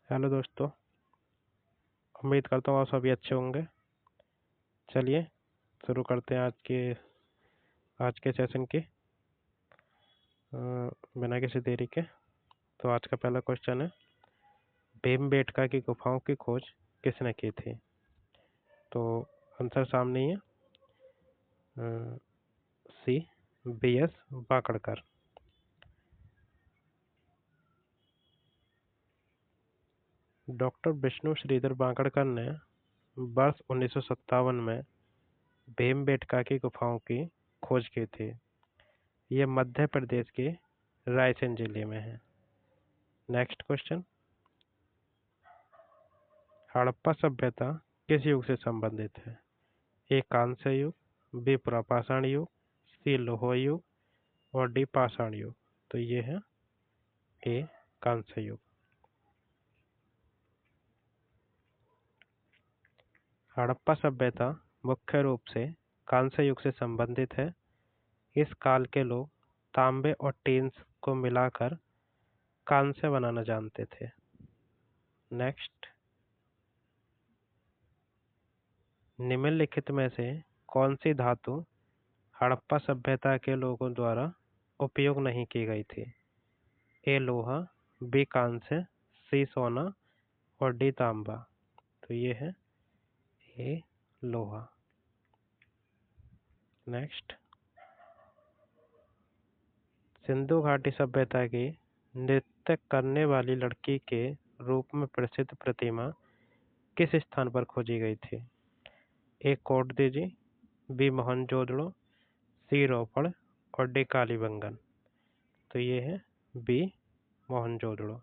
Hello दोस्तों। उम्मीद करता हूँ आप सभी अच्छे होंगे। चलिए शुरू करते हैं आज के सेशन की बिना किसी देरी के। तो आज का पहला क्वेश्चन है, भीमबेटका की गुफाओं की खोज किसने की थी? तो आंसर सामने ही है। सी, बी.एस. बाकड़कर। डॉक्टर विष्णु श्रीधर बांकड़कर ने वर्ष 1957 में भीमबेटका की गुफाओं की खोज की थी। ये मध्य प्रदेश के रायसेन जिले में है। नेक्स्ट क्वेश्चन, हड़प्पा सभ्यता किस युग से संबंधित है? ए कांस्य युग, बी पुरापाषाण युग, सी लोह युग और डी पाषाण युग। तो ये है ए कांस्य युग। हड़प्पा सभ्यता मुख्य रूप से कांस्य युग से संबंधित है। इस काल के लोग तांबे और टीन को मिलाकर कांस्य बनाना जानते थे। नेक्स्ट, निम्नलिखित में से कौन सी धातु हड़प्पा सभ्यता के लोगों द्वारा उपयोग नहीं की गई थी? ए लोहा, बी कांस्य, सी सोना और डी तांबा। तो ये है ए लोहा। नेक्स्ट, सिंधु घाटी सभ्यता की नृत्य करने वाली लड़की के रूप में प्रसिद्ध प्रतिमा किस स्थान पर खोजी गई थी? ए कोटदीजी, बी मोहनजोदड़ो, सी रोपड़ और डी कालीबंगन। तो ये है बी मोहनजोदड़ो।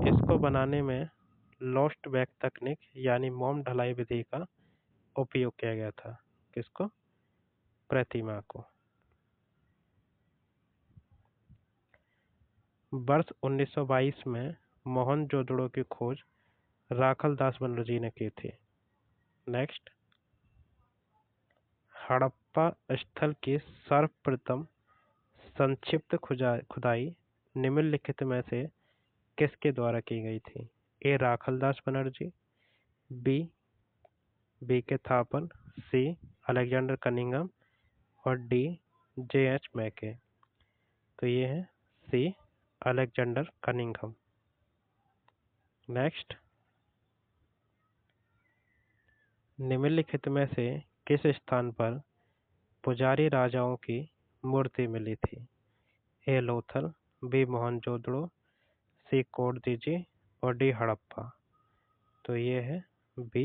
इसको बनाने में लोस्ट बैक तकनीक यानी मोम ढलाई विधि का उपयोग किया गया था। किसको? प्रतिमा को। वर्ष 1922 में मोहनजोदड़ो की खोज राखल दास बनर्जी ने की थी। नेक्स्ट, हड़प्पा स्थल की सर्वप्रथम संक्षिप्त खुदाई निम्नलिखित में से किसके द्वारा की गई थी? ए राखल दास बनर्जी, बी बी के थापन, सी अलेक्जेंडर कनिंघम और डी जे.एच. मैके। तो ये है सी अलेक्जेंडर कनिंघम। नेक्स्ट, निम्नलिखित में से किस स्थान पर पुजारी राजाओं की मूर्ति मिली थी? ए लोथल, बी मोहनजोदड़ो, सी कोटदीजी और डी हड़प्पा। तो ये है बी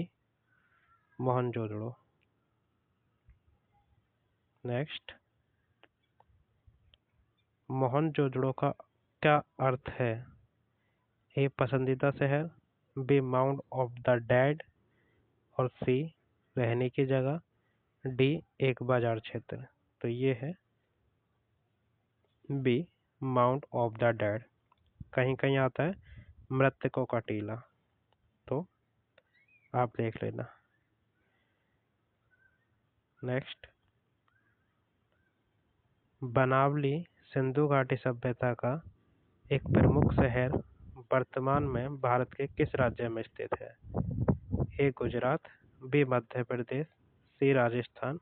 मोहनजोदड़ो। नेक्स्ट, मोहनजोदड़ो का क्या अर्थ है? ए पसंदीदा शहर, b mount of the dead और सी रहने की जगह, डी एक बाजार क्षेत्र। तो ये है b mount of the dead. कहीं कहीं आता है मृतकों का टीला, तो आप देख लेना। नेक्स्ट, बनावली सिंधु घाटी सभ्यता का एक प्रमुख शहर वर्तमान में भारत के किस राज्य में स्थित है? ए गुजरात, बी मध्य प्रदेश, सी राजस्थान,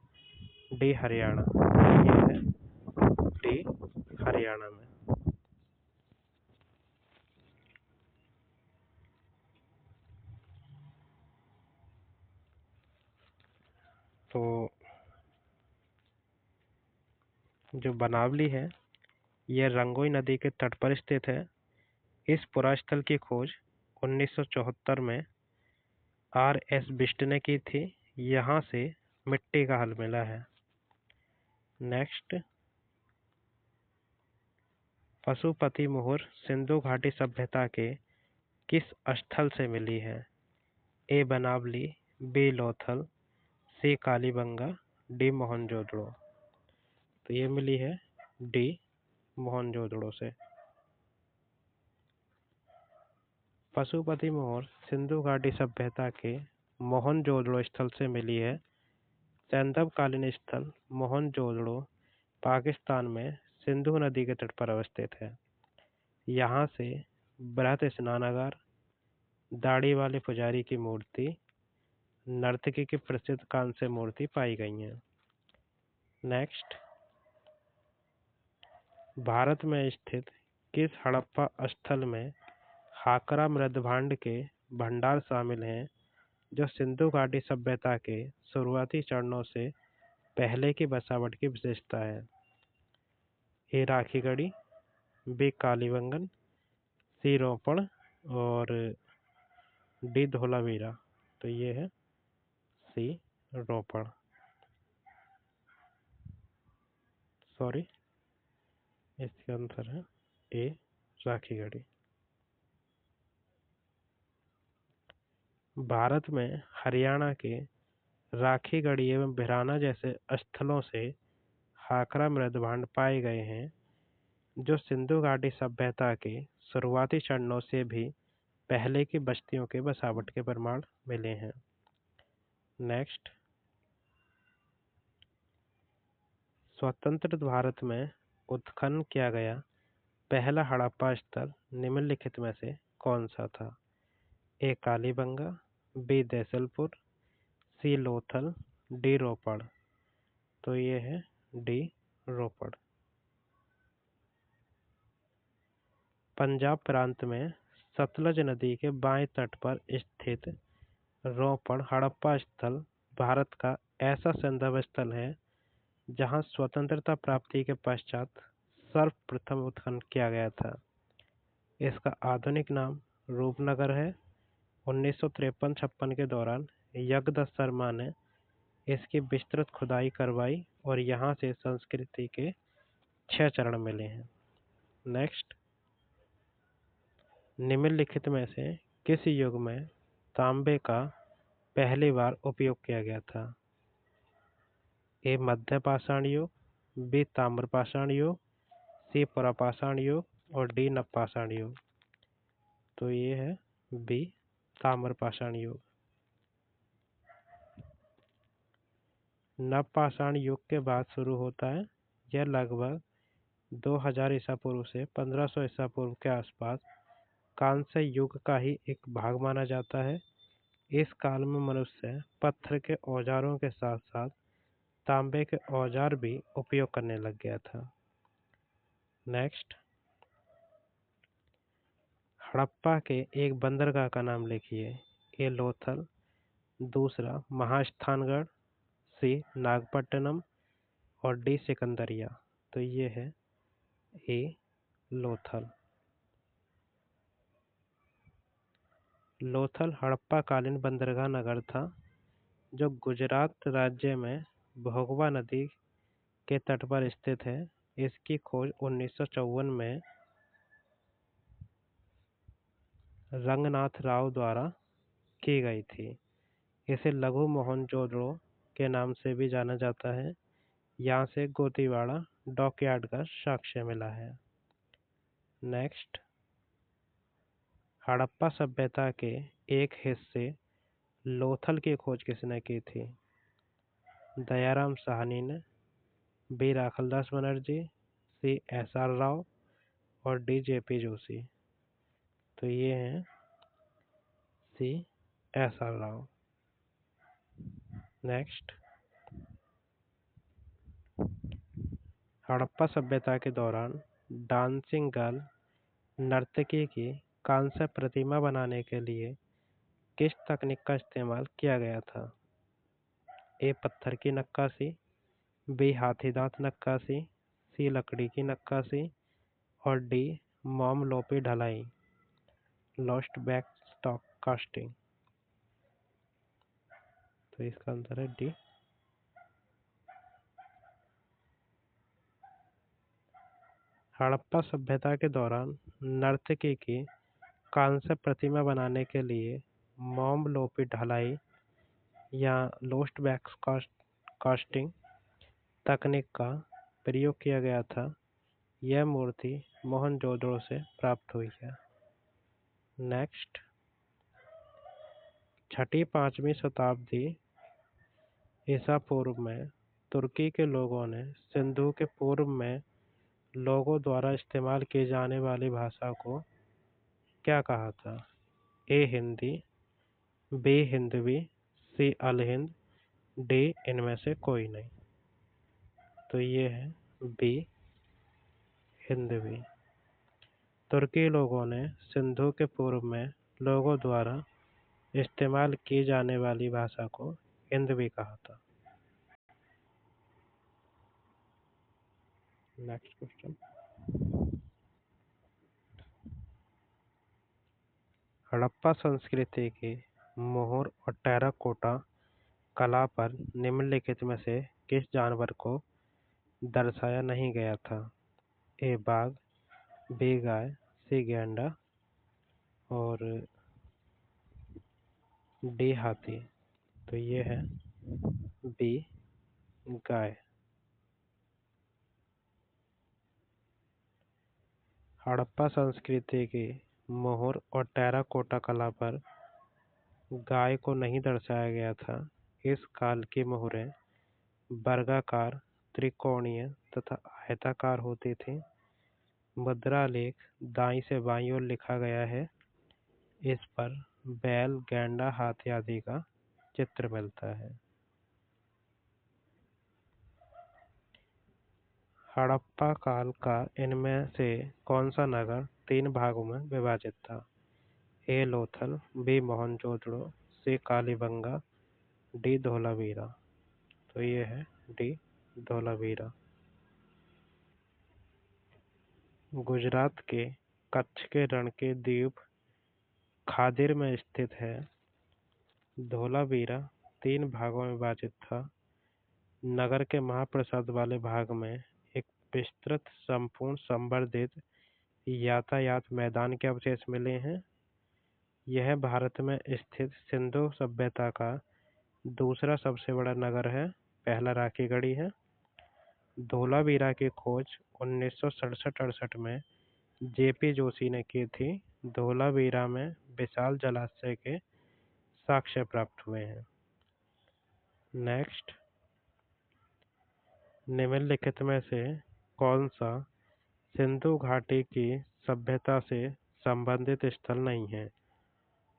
डी हरियाणा। ये है डी हरियाणा में। तो जो बनावली है यह रंगोई नदी के तट पर स्थित है। इस पुरास्थल की खोज 1974 में R.S. बिष्ट ने की थी। यहाँ से मिट्टी का हल मिला है। नेक्स्ट, पशुपति मोहर सिंधु घाटी सभ्यता के किस स्थल से मिली है? ए बनावली, बी लोथल, सी कालीबंगा, डी मोहनजोदड़ो। तो ये मिली है डी मोहनजोदड़ो से। पशुपति मोहर सिंधु घाटी सभ्यता के मोहनजोदड़ो स्थल से मिली है। सैंधव कालीन स्थल मोहनजोदड़ो पाकिस्तान में सिंधु नदी के तट पर अवस्थित है। यहाँ से बृहत स्नानागार, दाढ़ी वाले पुजारी की मूर्ति, नर्तकी की प्रसिद्ध कांस्य मूर्ति पाई गई हैं। नेक्स्ट, भारत में स्थित किस हड़प्पा स्थल में हाकरा मृदभांड के भंडार शामिल हैं जो सिंधु घाटी सभ्यता के शुरुआती चरणों से पहले की बसावट की विशेषता है? ए राखीगढ़ी, बी कालीबंगन, सी रोपड़ और डी धोलावीरा। तो ये है सी रोपड़, सॉरी इसका आंसर है ए राखीगढ़ी। भारत में हरियाणा के राखीगढ़ी एवं भिराना जैसे स्थलों से हाकरा मृदभांड पाए गए हैं जो सिंधु घाटी सभ्यता के शुरुआती चरणों से भी पहले की बस्तियों के बसावट के प्रमाण मिले हैं। नेक्स्ट, स्वतंत्र भारत में उत्खनन किया गया पहला हड़प्पा स्थल निम्नलिखित में से कौन सा था? ए कालीबंगा, बी देसलपुर, सी लोथल, डी रोपड़। तो ये है डी रोपड़। पंजाब प्रांत में सतलज नदी के बाएं तट पर स्थित रोपड़ हड़प्पा स्थल भारत का ऐसा संदर्भ स्थल है जहां स्वतंत्रता प्राप्ति के पश्चात सर्वप्रथम उत्खनन किया गया था। इसका आधुनिक नाम रूपनगर है। 1953-56 के दौरान यज्ञदत्त शर्मा ने इसकी विस्तृत खुदाई करवाई और यहाँ से संस्कृति के 6 चरण मिले हैं। नेक्स्ट, निम्नलिखित में से किस युग में तांबे का पहली बार उपयोग किया गया था? ए मध्य पाषाण युग, बी ताम्रपाषाण युग, सी पुरापाषाण युग और डी नवपाषाण युग। तो ये है बी ताम्रपाषाण युग। नवपाषाण युग के बाद शुरू होता है। यह लगभग 2000 ईसा पूर्व से 1500 ईसा पूर्व के आसपास कांस्य युग का ही एक भाग माना जाता है। इस काल में मनुष्य पत्थर के औजारों के साथ साथ तांबे के औजार भी उपयोग करने लग गया था। नेक्स्ट, हड़प्पा के एक बंदरगाह का नाम लिखिए। ए लोथल, दूसरा महास्थानगढ़, सी नागपट्टनम और डी सिकंदरिया। तो ये है ए लोथल। लोथल हड़प्पा कालीन बंदरगाह नगर था जो गुजरात राज्य में भोगवा नदी के तट पर स्थित है। इसकी खोज 1954 में रंगनाथ राव द्वारा की गई थी। इसे लघु मोहनजोदड़ो के नाम से भी जाना जाता है। यहाँ से गोतीवाड़ा डॉकयार्ड का साक्ष्य मिला है। नेक्स्ट, हड़प्पा सभ्यता के एक हिस्से लोथल की खोज किसने की थी? दयाराम साहनी ने, बी राखलदास बनर्जी, सी एस.आर. राव और डी जे.पी. जोशी। तो ये हैं सी एस.आर. राव। नेक्स्ट, हड़प्पा सभ्यता के दौरान डांसिंग गर्ल नर्तकी की कांस्य प्रतिमा बनाने के लिए किस तकनीक का इस्तेमाल किया गया था? ए पत्थर की नक्काशी, बी हाथी दांत नक्काशी, सी लकड़ी की नक्काशी और डी मोम लोपी ढलाई लॉस्ट बैक स्टॉक कास्टिंग। तो इसका आंसर है डी। हड़प्पा सभ्यता के दौरान नर्तकी की कांस्य प्रतिमा बनाने के लिए मोम लोपी ढलाई या लोस्ट बैक कास्टिंग तकनीक का प्रयोग किया गया था। यह मूर्ति मोहनजोदड़ो से प्राप्त हुई है। नेक्स्ट, 6वीं-5वीं शताब्दी ईसा पूर्व में तुर्की के लोगों ने सिंधु के पूर्व में लोगों द्वारा इस्तेमाल की जाने वाली भाषा को क्या कहा था? ए हिंदी, बी हिंदवी, सी अल हिंद, डी इनमें से कोई नहीं। तो ये है बी हिंदवी। तुर्की लोगों ने सिंधु के पूर्व में लोगों द्वारा इस्तेमाल की जाने वाली भाषा को हिंदवी कहा था। Next question. हड़प्पा संस्कृति की मोहर और टेराकोटा कला पर निम्नलिखित में से किस जानवर को दर्शाया नहीं गया था? ए बाघ, बी गाय, सी गैंडा और डी हाथी। तो ये है बी गाय। हड़प्पा संस्कृति की मोहर और टेराकोटा कला पर गाय को नहीं दर्शाया गया था। इस काल की मोहरें वर्गाकार, त्रिकोणीय तथा आयताकार होती थीं। मुद्रा लेख दाईं से बाईं ओर लिखा गया है। इस पर बैल, गैंडा, हाथी आदि का चित्र मिलता है। हड़प्पा काल का इनमें से कौन सा नगर 3 भागों में विभाजित था? ए लोथल, बी मोहनजोदड़ो, सी कालीबंगा, डी धोलावीरा। तो ये है डी धोलावीरा। गुजरात के कच्छ के रण के द्वीप खादिर में स्थित है। धोलावीरा 3 भागों में विभाजित था। नगर के महाप्रसाद वाले भाग में एक विस्तृत, संपूर्ण, संवर्धित यातायात मैदान के अवशेष मिले हैं। यह भारत में स्थित सिंधु सभ्यता का दूसरा सबसे बड़ा नगर है। पहला राखीगढ़ी है। धोलावीरा की खोज 1967-68 में जेपी जोशी ने की थी। धोलावीरा में विशाल जलाशय के साक्ष्य प्राप्त हुए हैं। नेक्स्ट, निम्नलिखित में से कौन सा सिंधु घाटी की सभ्यता से संबंधित स्थल नहीं है?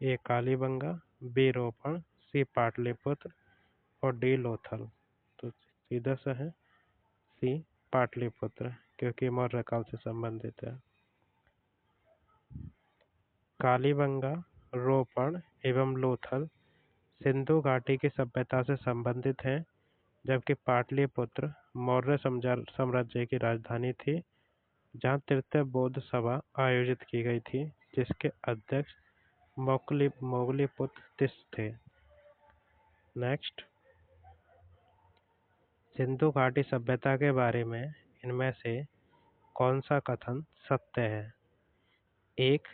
ए कालीबंगा, बी रोपण, सी पाटलिपुत्र और डी लोथल। तो सीधा सा है सी पाटलिपुत्र, क्योंकि मौर्य काल से संबंधित है। कालीबंगा, रोपण एवं लोथल सिंधु घाटी की सभ्यता से संबंधित हैं, जबकि पाटलिपुत्र मौर्य साम्राज्य की राजधानी थी, जहाँ तृतीय बौद्ध सभा आयोजित की गई थी, जिसके अध्यक्ष मोगलीपुत्र तिस्स थे। नेक्स्ट, सिंधु घाटी सभ्यता के बारे में इनमें से कौन सा कथन सत्य है? एक,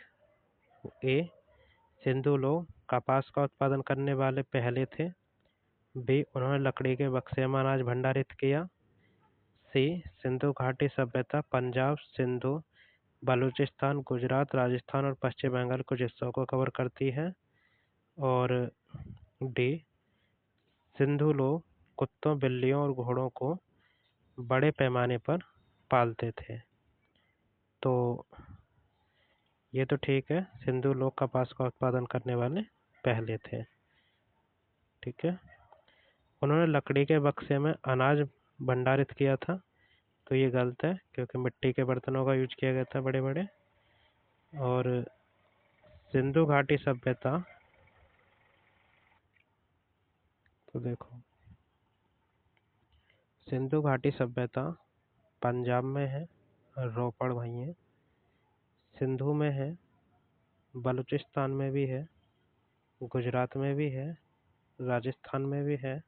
ए सिंधु लोग कपास का उत्पादन करने वाले पहले थे। बी उन्होंने लकड़ी के बक्से में अनाज भंडारित किया। सी सिंधु घाटी सभ्यता पंजाब, सिंधु, बलूचिस्तान, गुजरात, राजस्थान और पश्चिम बंगाल कुछ हिस्सों को कवर करती है। और डी सिंधु लोग कुत्तों, बिल्लियों और घोड़ों को बड़े पैमाने पर पालते थे। तो ये तो ठीक है, सिंधु लोग कपास का उत्पादन करने वाले पहले थे। ठीक है। उन्होंने लकड़ी के बक्से में अनाज भंडारित किया था, तो ये गलत है, क्योंकि मिट्टी के बर्तनों का यूज किया गया था बड़े बड़े। और सिंधु घाटी सभ्यता, तो देखो सिंधु घाटी सभ्यता पंजाब में है, रोपड़ वहीं है, सिंधु में है, बलूचिस्तान में भी है, गुजरात में भी है, राजस्थान में भी है,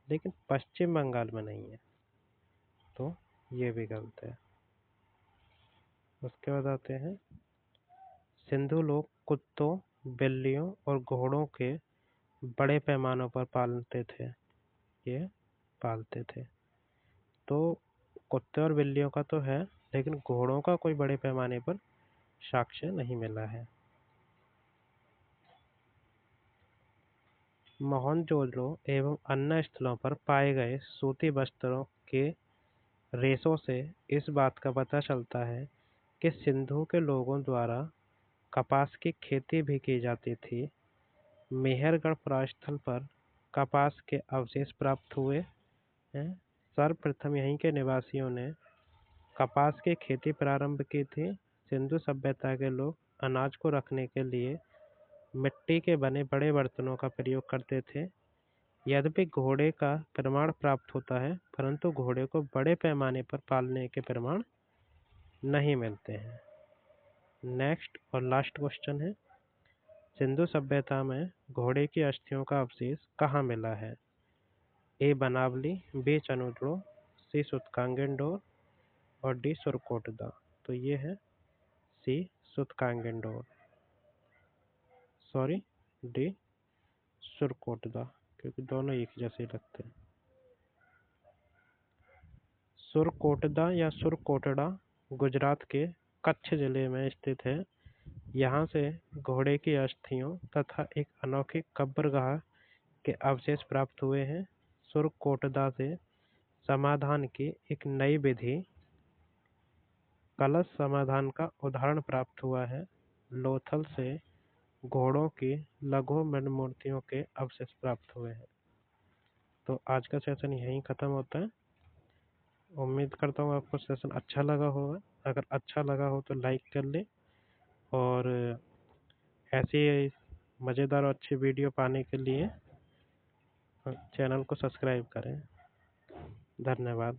लेकिन पश्चिम बंगाल में नहीं है। तो ये भी गलत है। उसके बाद आते हैं, सिंधु लोग कुत्तों, बिल्लियों और घोड़ों के बड़े पैमानों पर पालते थे। ये पालते थे। तो कुत्ते और बिल्लियों का तो है, लेकिन घोड़ों का कोई बड़े पैमाने पर साक्ष्य नहीं मिला है। मोहनजोदड़ो एवं अन्य स्थलों पर पाए गए सूती वस्त्रों के रेसों से इस बात का पता चलता है कि सिंधु के लोगों द्वारा कपास की खेती भी की जाती थी। मेहरगढ़ परास्थल पर कपास के अवशेष प्राप्त हुए हैं। सर्वप्रथम यहीं के निवासियों ने कपास की खेती प्रारंभ की थी। सिंधु सभ्यता के लोग अनाज को रखने के लिए मिट्टी के बने बड़े बर्तनों का प्रयोग करते थे। यद्यपि घोड़े का प्रमाण प्राप्त होता है, परंतु घोड़े को बड़े पैमाने पर पालने के प्रमाण नहीं मिलते हैं। नेक्स्ट और लास्ट क्वेश्चन है, सिंधु सभ्यता में घोड़े की अस्थियों का अवशेष कहाँ मिला है? ए बनावली, बी चनुद्रो, सी सुतकांगेंडोर और डी सुरकोटदा। तो ये है सी सुतकांगेंडोर, सॉरी डी सुरकोटदा, क्योंकि दोनों एक जैसे लगते हैं। सुरकोटदा या सुरकोटड़ा गुजरात के कच्छ जिले में स्थित है। यहाँ से घोड़े की अस्थियों तथा एक अनोखी कब्रगाह के अवशेष प्राप्त हुए हैं। सुरकोटदा से समाधान की एक नई विधि कलश समाधान का उदाहरण प्राप्त हुआ है। लोथल से घोड़ों की लघु मूर्तियों के अवशेष प्राप्त हुए हैं। तो आज का सेशन यहीं ख़त्म होता है। उम्मीद करता हूँ आपको सेशन अच्छा लगा होगा। अगर अच्छा लगा हो तो लाइक कर ले और ऐसी मज़ेदार और अच्छी वीडियो पाने के लिए चैनल को सब्सक्राइब करें। धन्यवाद।